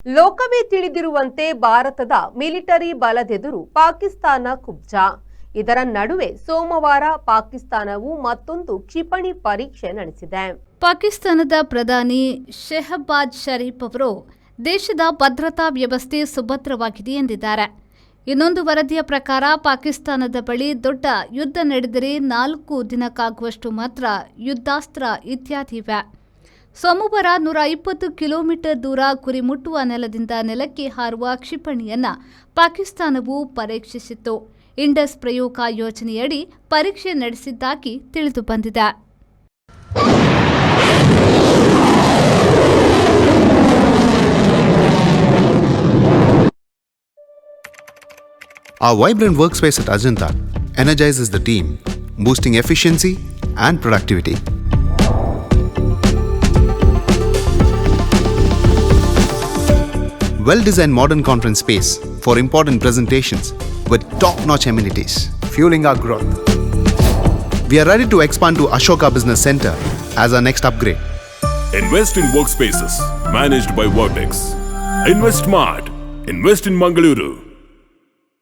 ಲೋಕವೇ ತಿಳಿದಿರುವಂತೆ ಭಾರತದ ಮಿಲಿಟರಿ ಬಲದೆದುರು ಪಾಕಿಸ್ತಾನ ಕುಬ್ಜ. ಇದರ ನಡುವೆ ಸೋಮವಾರ ಪಾಕಿಸ್ತಾನವು ಮತ್ತೊಂದು ಕ್ಷಿಪಣಿ ಪರೀಕ್ಷೆ ನಡೆಸಿದೆ. ಪಾಕಿಸ್ತಾನದ ಪ್ರಧಾನಿ ಶೆಹಬಾಜ್ ಶರೀಫ್ ಅವರು ದೇಶದ ಭದ್ರತಾ ವ್ಯವಸ್ಥೆ ಸುಭದ್ರವಾಗಿದೆ ಎಂದಿದ್ದಾರೆ. ಇನ್ನೊಂದು ವರದಿಯ ಪ್ರಕಾರ ಪಾಕಿಸ್ತಾನದ ಬಳಿ ದೊಡ್ಡ ಯುದ್ಧ ನಡೆದರೆ 4 ದಿನಕ್ಕಾಗುವಷ್ಟು ಮಾತ್ರ ಯುದ್ಧಾಸ್ತ್ರ ಇತ್ಯಾದಿ ಇವೆ. ಸೋಮವಾರ 120 ಕಿಲೋಮೀಟರ್ ದೂರ ಗುರಿ ಮುಟ್ಟುವ ನೆಲದಿಂದ ನೆಲಕ್ಕೆ ಹಾರುವ ಕ್ಷಿಪಣಿಯನ್ನು ಪಾಕಿಸ್ತಾನವು ಪರೀಕ್ಷಿಸಿತ್ತು. ಇಂಡಸ್ ಪ್ರಯೋಗ ಯೋಜನೆಯಡಿ ಪರೀಕ್ಷೆ ನಡೆಸಿದ್ದಾಗಿ ತಿಳಿದು ಬಂದಿದೆ. Our vibrant workspace at Ajanta energizes the team, boosting efficiency and productivity. Well-designed modern conference space for important presentations with top-notch amenities, fueling our growth. We are ready to expand to Ashoka Business Center as our next upgrade. Invest in workspaces managed by Vertex. Invest smart. Invest in Mangaluru.